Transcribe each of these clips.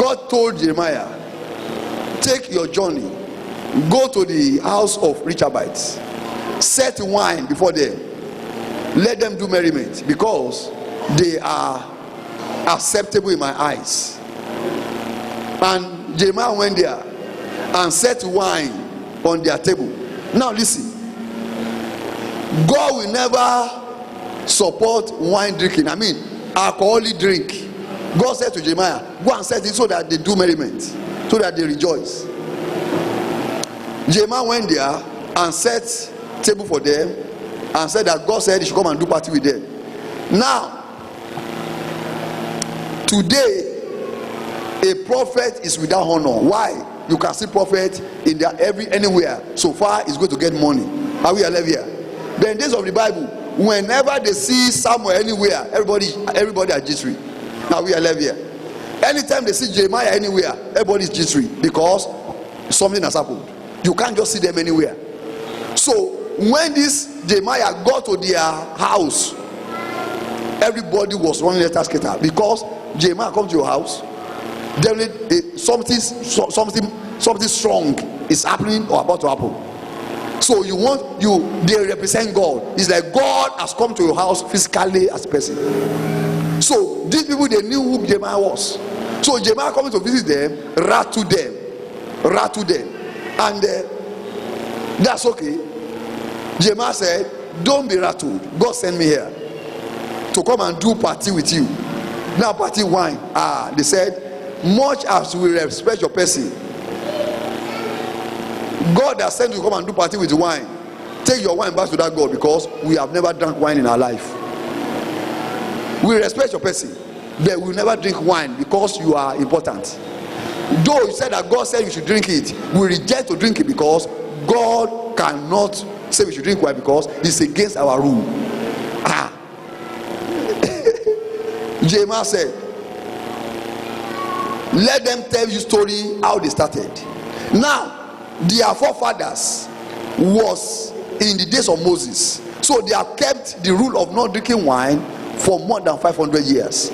God told Jeremiah, take your journey, go to the house of Rechabites, set wine before them, let them do merriment, because they are acceptable in my eyes. And Jeremiah went there and set wine on their table. Now listen, God will never support wine drinking, I mean alcoholic drink. God said to Jeremiah, go and set it so that they do merriment, so that they rejoice. Jeremiah went there and set table for them and said that God said he should come and do party with them. Now today a prophet is without honor. Why? You can see prophet in there anywhere. So far he's going to get money. Are we alive here? Then in days of the Bible, whenever they see Samuel anywhere, everybody are jittery. Now we are alive here. Anytime they see Jeremiah anywhere, everybody is jittery because something has happened. You can't just see them anywhere. So when this Jeremiah got to their house, everybody was running letter skater, because Jeremiah come to your house, definitely something strong is happening or about to happen. So they represent God. It's like God has come to your house physically as a person. So these people, they knew who Jeremiah was. So Jeremiah coming to visit them, rattle them, and that's okay. Jeremiah said, don't be rattled. God sent me here to come and do party with you. Now party wine. They said, much as we respect your person, God has sent you to come and do party with wine. Take your wine back to that God, because we have never drank wine in our life. We respect your person, but we will never drink wine because you are important. Though you said that God said you should drink it, we reject to drink it because God cannot say we should drink wine because it's against our rule. Jeremiah said, let them tell you story how they started. Now their forefathers was in the days of Moses, so they have kept the rule of not drinking wine for more than 500 years.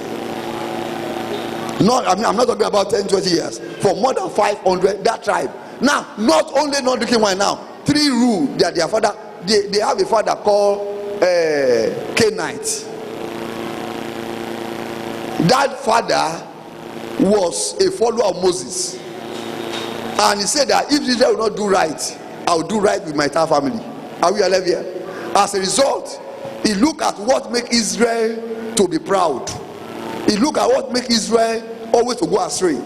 I'm not talking about 10-20 years. For more than 500, that tribe. Now, not only not drinking wine, now 3 rules that their father, they have a father called Canaanite. That father was a follower of Moses, and he said that if Israel will not do right, I will do right with my entire family. Are we alive here? As a result, he looked at what make Israel to be proud. He looked at what make Israel always to go astray.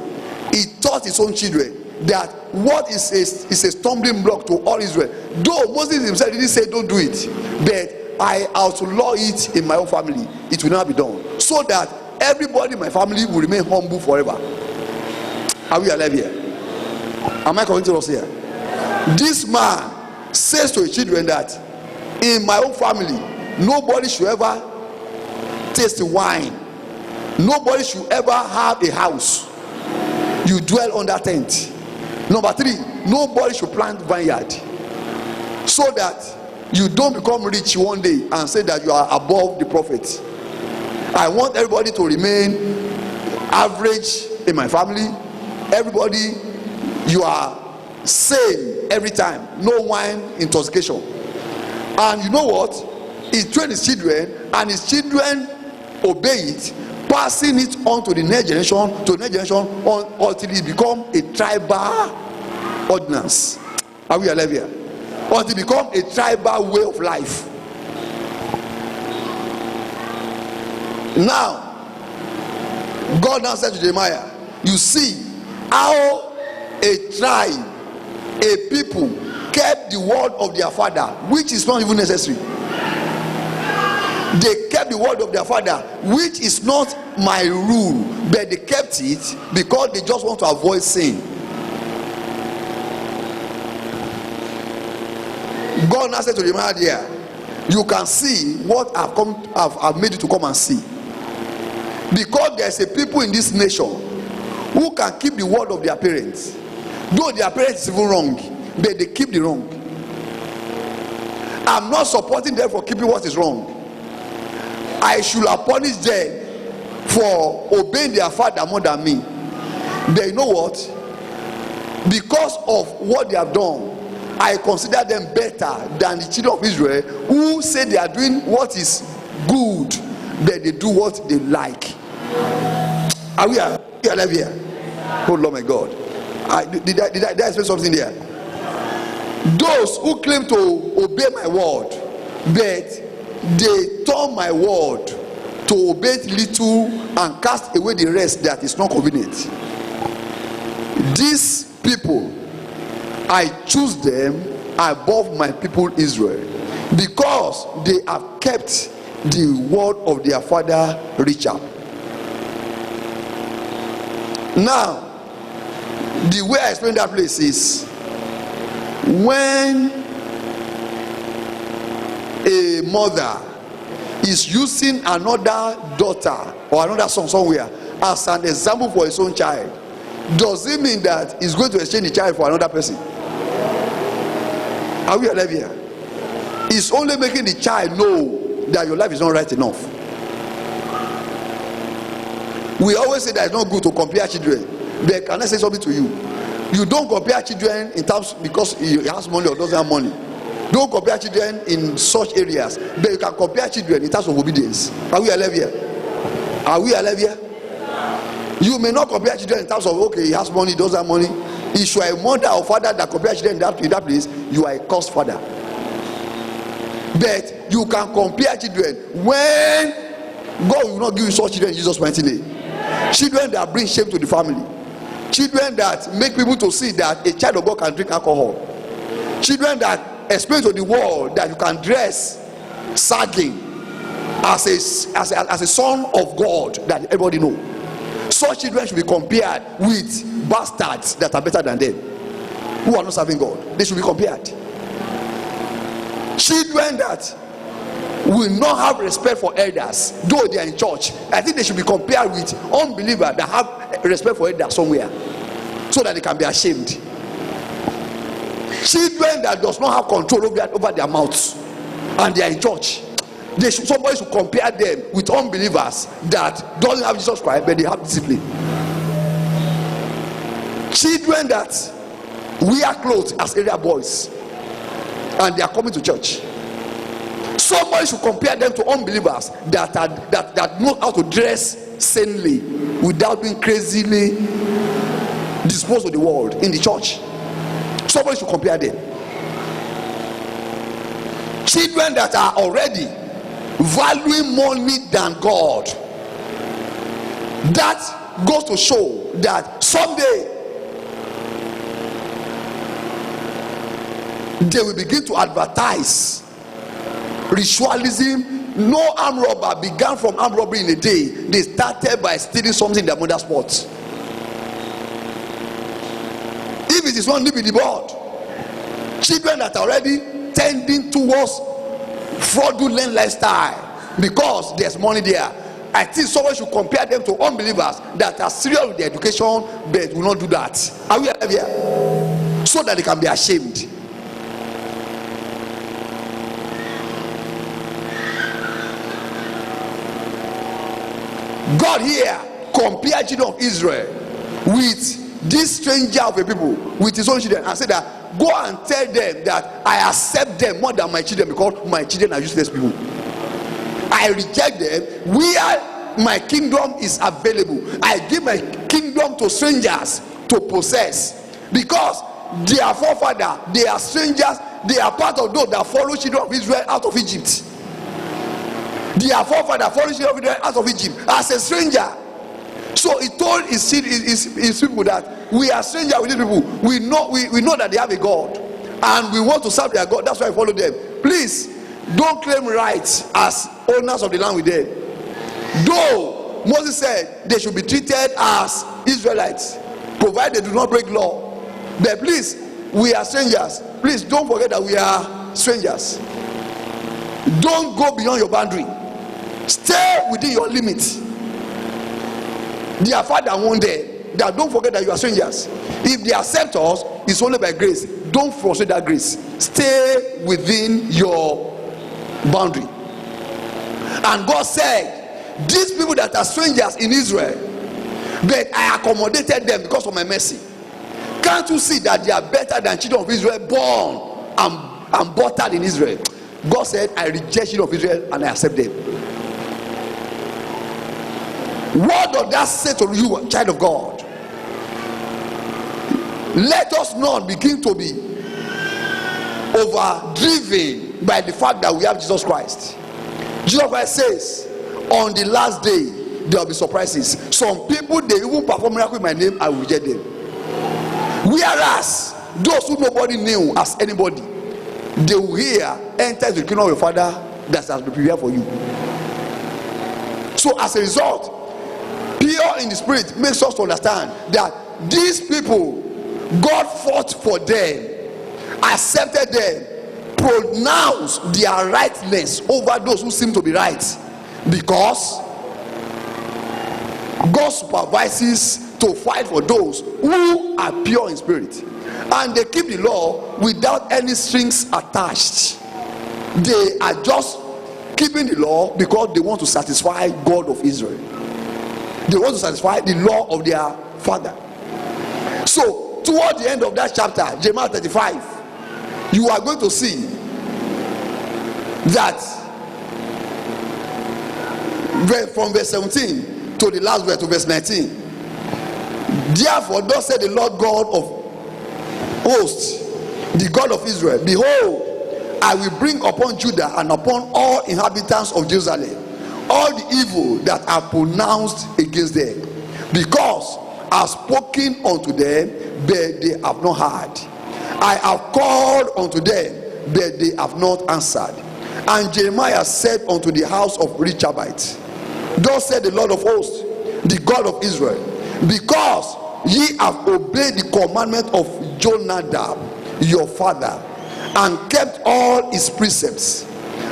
He taught his own children that what is a stumbling block to all Israel. Though Moses himself didn't say don't do it, but I outlaw it in my own family. It will not be done, so that everybody in my family will remain humble forever. Are we alive here? Am I coming to us here? This man says to his children that in my own family, nobody should ever taste wine. Nobody should ever have a house you dwell under tent. Number 3, nobody should plant vineyard, so that you don't become rich one day and say that you are above the prophet. I want everybody to remain average in my family. Everybody, you are same every time. No wine intoxication. And you know what? He trained his children, and his children obey it, passing it on to the next generation, until it become a tribal ordinance. Are we alive here? Until it become a tribal way of life. Now, God now said to Jeremiah, you see how a tribe, a people, kept the word of their father, which is not even necessary. They kept the word of their father, which is not my rule, but they kept it because they just want to avoid sin. God now said to Jeremiah there, you can see what I've made you to come and see. Because there's a people in this nation who can keep the word of their parents, though their parents is even wrong, but they keep the wrong. I'm not supporting them for keeping what is wrong. I should have punished them for obeying their father more than me. But you know what? Because of what they have done, I consider them better than the children of Israel, who say they are doing what is good, but they do what they like. Are we alive here? Oh Lord my God. Did I explain something there? Those who claim to obey my word, but they turn my word to obey little and cast away the rest that is not convenient. These people, I choose them above my people Israel, because they have kept the word of their father Richard. Now, the way I explain that place is, when a mother is using another daughter or another son somewhere as an example for his own child, does it mean that he's going to exchange the child for another person? Are we alive here? It's only making the child know that your life is not right enough. We always say that it's not good to compare children, but can I say something to you? You don't compare children in terms because he has money or doesn't have money. Don't compare children in such areas, but you can compare children in terms of obedience. Are we alive here? Are we alive here? You may not compare children in terms of, okay, he has money, he doesn't have money. If you are a mother or father that compare children in that place, you are a cursed father. But you can compare children when God will not give you such children in Jesus' mighty name. Children that bring shame to the family. Children that make people to see that a child of God can drink alcohol. Children that explain to the world that you can dress sagging as a son of God that everybody know. Such children should be compared with bastards that are better than them, who are not serving God. They should be compared. Children that will not have respect for elders, though they are in church, I think they should be compared with unbelievers that have respect for elders somewhere, so that they can be ashamed. Children that does not have control over their mouths and they are in church, somebody should compare them with unbelievers that doesn't have Jesus Christ but they have discipline. Children that wear clothes as area boys and they are coming to church, somebody should compare them to unbelievers that know how to dress sanely without being crazily disposed to the world in the church. Somebody should compare them. Children that are already valuing money than God, that goes to show that someday they will begin to advertise ritualism. No armed robber began from armed robbery in a day. They started by stealing something in their mother's pot. If it is not living the board, children that are already tending towards fraudulent lifestyle because there's money there, I think someone should compare them to unbelievers that are serious with their education but will not do that. Are we alive here? So that they can be ashamed. God here compared children of Israel with this stranger of a people, with his own children, and said that go and tell them that I accept them more than my children because my children are useless people. I reject them where my kingdom is available. I give my kingdom to strangers to possess, because they are forefathers, they are strangers, they are part of those that follow children of Israel out of Egypt. They are forefathers follow children of Israel out of Egypt as a stranger. So he told his people that we are strangers with these people. We know that they have a God and we want to serve their God. That's why I follow them. Please don't claim rights as owners of the land with them. Though Moses said they should be treated as Israelites, provided they do not break law. But please, we are strangers. Please don't forget that we are strangers. Don't go beyond your boundary. Stay within your limits. Their father won't there. That don't forget that you are strangers. If they accept us, it's only by grace. Don't frustrate that grace. Stay within your boundary. And God said, these people that are strangers in Israel, but I accommodated them because of my mercy. Can't you see that they are better than children of Israel born and buttered in Israel? God said, I reject children of Israel and I accept them. What does that say to you, child of God? Let us not begin to be overdriven by the fact that we have Jesus Christ. Jesus Christ says, on the last day there will be surprises. Some people, they even perform miracle in my name, I will reject them. Whereas those who nobody knew as anybody, they will hear, enter the kingdom of your Father that has been prepared for you. So as a result, pure in the spirit makes us to understand that these people, God fought for them, accepted them, pronounced their rightness over those who seem to be right, because God supervises to fight for those who are pure in spirit, and they keep the law without any strings attached. They are just keeping the law because they want to satisfy God of Israel. They want to satisfy the law of their father. So toward the end of that chapter, Jeremiah 35, you are going to see that from verse 17 to the last verse, to verse 19. Therefore, thus said the Lord God of hosts, the God of Israel, behold, I will bring upon Judah and upon all inhabitants of Jerusalem all the evil that are pronounced against them, because I have spoken unto them, but they have not heard. I have called unto them, but they have not answered. And Jeremiah said unto the house of Rechabites, thus said the Lord of hosts, the God of Israel, because ye have obeyed the commandment of Jonadab your father, and kept all his precepts,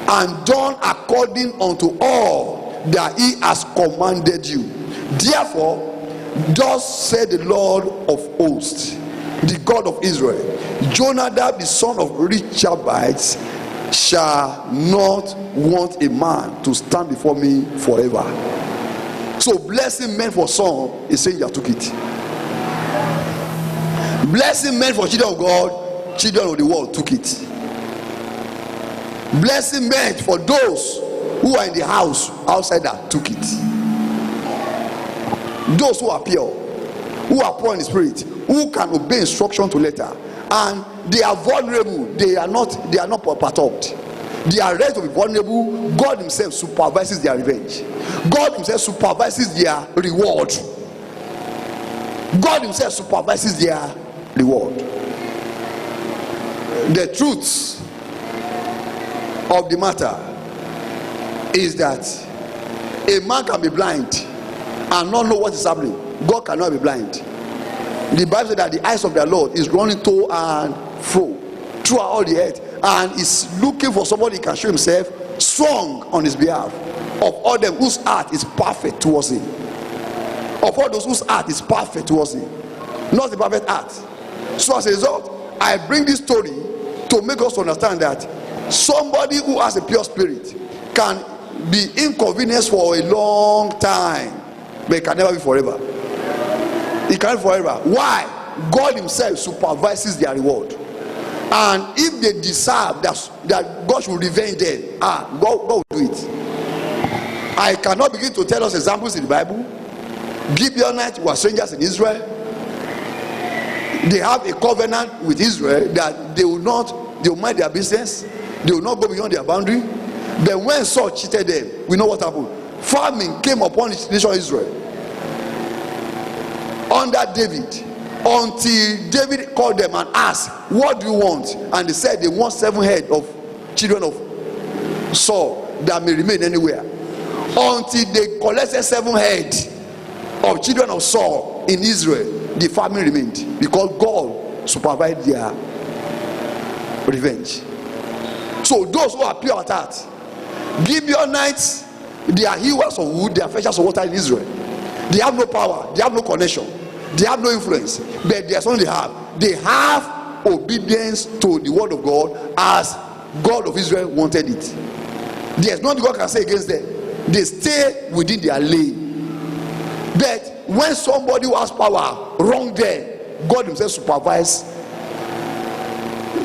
and done according unto all that he has commanded you. Therefore, thus said the Lord of hosts, the God of Israel, Jonadab the son of Rechabites shall not want a man to stand before me forever. So blessing meant for some is saying you took it. Blessing meant for children of God, children of the world took it. Blessing meant for those who are in the house, outsider took it. Those who are pure, who are poor in the spirit, who can obey instruction to letter, and they are vulnerable, they are not perturbed. They are ready to be vulnerable. God himself supervises their revenge. God himself supervises their reward. God himself supervises their reward. The truth of the matter is that a man can be blind and not know what is happening. God cannot be blind. The Bible says that the eyes of the Lord is running to and fro throughout all the earth, and is looking for somebody who can show himself strong on his behalf, of all them whose heart is perfect towards him. Of all those whose heart is perfect towards him, not the perfect heart. So as a result, I bring this story to make us understand that somebody who has a pure spirit can be inconvenienced for a long time, but it can never be forever. It can't be forever. Why? God himself supervises their reward, and if they deserve that God should revenge them, God will do it. I cannot begin to tell us examples in the Bible. Gibeonites were strangers in Israel. They have a covenant with Israel that they will mind their business, they will not go beyond their boundary. But when Saul cheated them, we know what happened. Famine came upon the nation of Israel under David, until David called them and asked, what do you want? And they said they want 7 head of children of Saul that may remain anywhere. Until they collected 7 head of children of Saul in Israel, the famine remained, because God supervised their revenge. So those who are pure at heart, Gibeonites, they are hewers of wood, they are fetchers of water in Israel. They have no power, they have no connection, they have no influence, but there's something they have. They have obedience to the word of God as God of Israel wanted it. There's nothing God can say against them. They stay within their lane. But when somebody who has power wrong them, God himself supervise.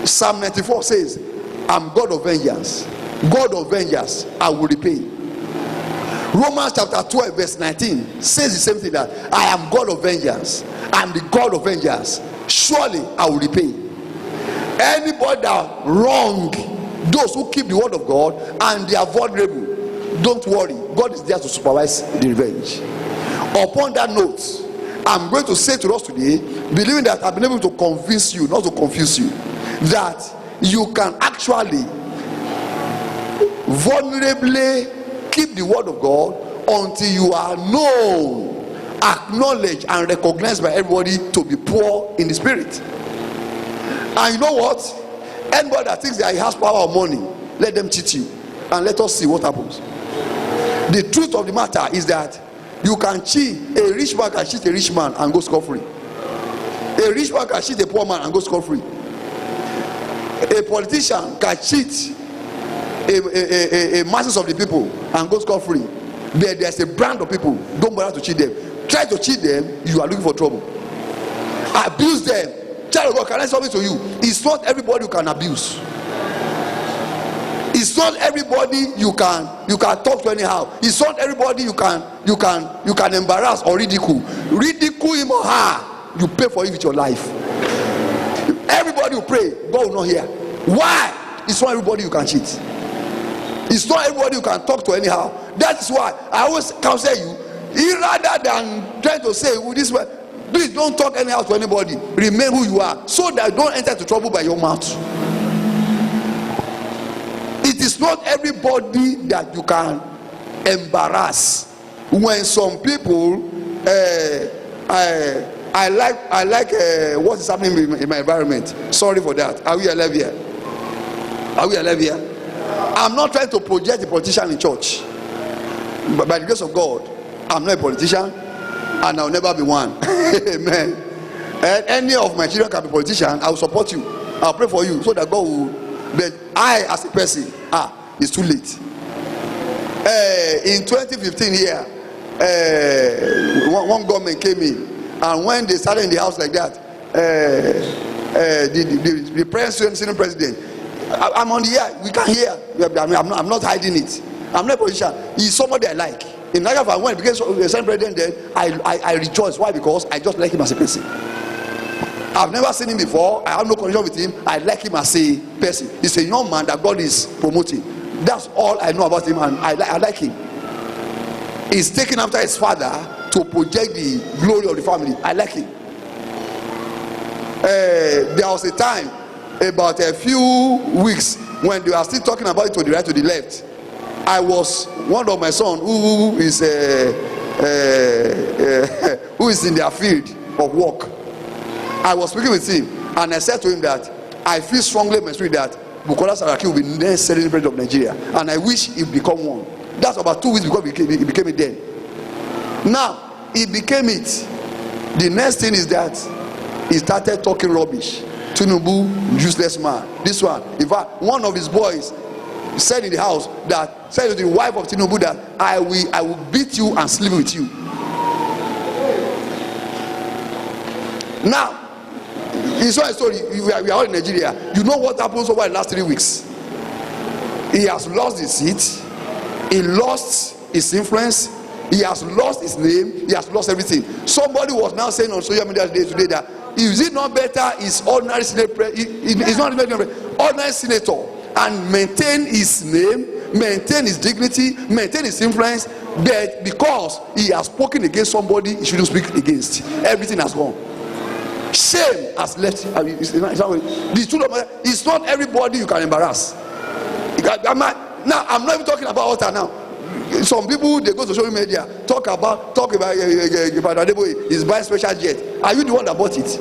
Psalm 94 says, I'm God of vengeance. God of vengeance, I will repay. Romans chapter 12 verse 19 says the same thing, that I am God of vengeance. I am the God of vengeance. Surely I will repay. Anybody that wrong those who keep the word of God and they are vulnerable, don't worry, God is there to supervise the revenge. Upon that note, I'm going to say to us today, believing that I've been able to convince you, not to confuse you, that you can actually vulnerably keep the word of God until you are known, acknowledged and recognized by everybody to be poor in the spirit. And you know what? Anybody that thinks that he has power or money, let them cheat you and let us see what happens. The truth of the matter is that you can cheat. A rich man can cheat a rich man and go scot-free. A rich man can cheat a poor man and go scot-free. A politician can cheat a masses of the people and go scot-free. There's a brand of people, don't bother to cheat them. Try to cheat them, you are looking for trouble. Abuse them. Child of God, can I say something to you? It's not everybody you can abuse. It's not everybody you can talk to anyhow. It's not everybody you can embarrass or ridicule. Ridicule him or her, you pay for it with your life. Everybody you pray, God will not hear. Why? It's not everybody you can cheat. It's not everybody you can talk to anyhow. That is why I always counsel you, rather than trying to say this way, please don't talk anyhow to anybody. Remain who you are, so that you don't enter into trouble by your mouth. It is not everybody that you can embarrass. When some people, I like what is happening in my environment. Sorry for that. Are we alive here? Are we alive here? I'm not trying to project a politician in church, but by the grace of God, I'm not a politician, and I'll never be one. Amen. And any of my children can be politician, I will support you. I'll pray for you so that God will. But I, as a person, it's too late. In 2015 here, one government came in, and when they started in the house like that, the president, I'm on the air. We can hear. I'm not hiding it. I'm not a politician. He's somebody I like. In Nigeria, when he became the Senate president, then I rejoice. Why? Because I just like him as a person. I've never seen him before. I have no connection with him. I like him as a person. He's a young man that God is promoting. That's all I know about him, and I like him. He's taken after his father to project the glory of the family. I like him. There was a time, about a few weeks, when they were still talking about it to the right, to the left. I was one of my son who is in their field of work. I was speaking with him, and I said to him that I feel strongly in my spirit that Bukola Saraki will be the next president of Nigeria, and I wish he become one. That's about 2 weeks before he became it then. Now he became it. The next thing is that he started talking rubbish. Tinubu, useless man. This one, in fact, one of his boys said in the house that said to the wife of Tinubu that I will beat you and sleep with you. Now, it's not a story. We are all in Nigeria. You know what happens over the last 3 weeks? He has lost his seat. He lost his influence. He has lost his name. He has lost everything. Somebody was now saying on social media today that is it not better is ordinary senator, he's not ordinary senator, and maintain his name, maintain his dignity, maintain his influence, but because he has spoken against somebody he shouldn't speak against, everything has gone. Shame has left. It's not everybody you can embarrass. Now I'm not even talking about altar now. Some people, they go to social media, talk about he's buying special jet. Are you the one that bought it?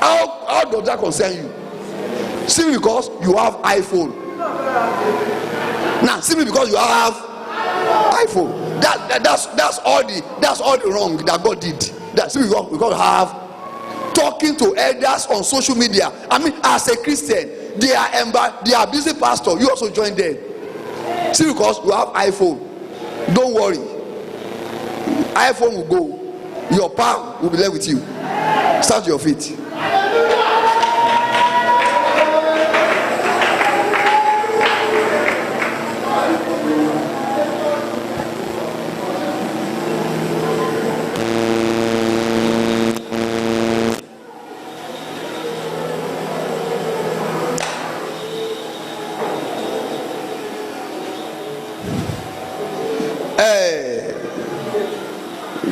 How does that concern you? Simply because you have iPhone. Now, simply because you have iPhone. That's all the wrong that God did. That's simply because you have talking to elders on social media. I mean, as a Christian, they are busy pastor. You also join them. See, because you have iPhone, don't worry. iPhone will go, your palm will be left with you. Stand to your feet.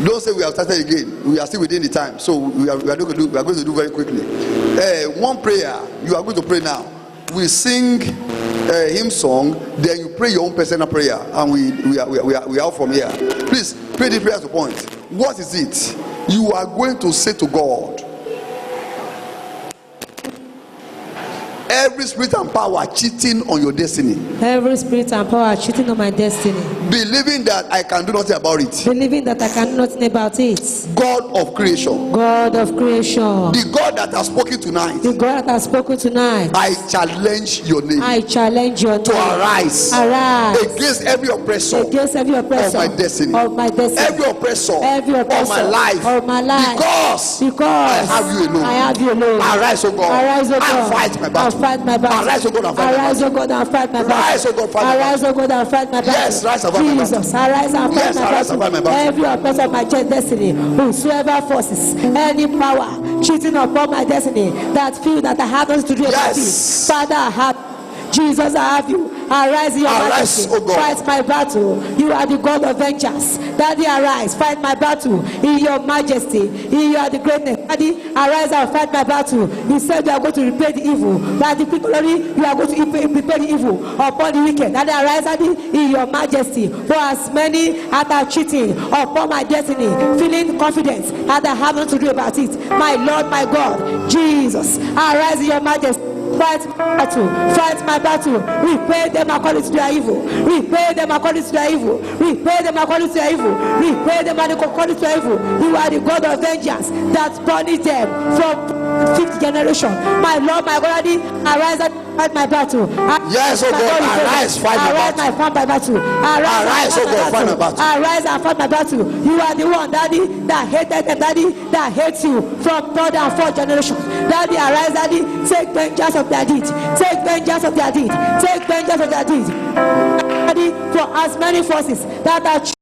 Don't say we have started again. We are still within the time, so we are going to do very quickly. One prayer you are going to pray now. We sing a hymn song, then you pray your own personal prayer, and we are out from here. Please pray the prayer to point. What is it you are going to say to God? Every spirit and power cheating on your destiny. Every spirit and power cheating on my destiny. Believing that I can do nothing about it. Believing that I can do nothing about it. God of creation. God of creation. The God that has spoken tonight. The God that has spoken tonight. I challenge your name. I challenge your name. To arise. Arise. Against every oppressor. Against every oppressor. Of my destiny. Of my destiny. Every oppressor. Every oppressor. Of my life. Of my life. Because I have you alone. I have you alone. Arise, O God. Arise, O God. And fight my battle. Fight my battle. Arise, O God, and fight Arise, O God, and fight my battle. Rise, O God, fight my Arise, O God, and fight my battle. Yes, rise and fight my battle. Jesus, arise and fight Yes, my arise and fight my battle. Every oppressor of my destiny, whosoever forces, any power cheating upon my destiny, that feel that I have nothing to do about it. Father, I have. Jesus, I have you. Arise in your majesty. Fight my battle. You are the God of vengeance. Daddy, arise. Fight my battle in your majesty. You are the greatness. Daddy, arise and fight my battle. You said you are going to repay the evil. Daddy, you are going to repay the evil upon the wicked. Daddy, arise, Daddy, in your majesty. For as many as are cheating upon my destiny, feeling confident that I have nothing to do about it. My Lord, my God, Jesus, arise in your majesty. Fight my battle. Fight my battle. Repay them according to their evil. Repay them according to their evil. Repay them according to their evil. Repay them according to their evil. You are the God of vengeance that punished them from fifth generation. My Lord, my God, arise and fight my battle. Yes, O God, arise, fight my battle. Arise, fight my battle. Arise, O God, fight my battle. Arise and fight my battle. You are the one, Daddy, that hated them, Daddy, that hates you from third and fourth generation. Daddy, arise, Daddy, take vengeance of their deed. Take vengeance of their deed. Take vengeance of their deed. Daddy, for as many forces that are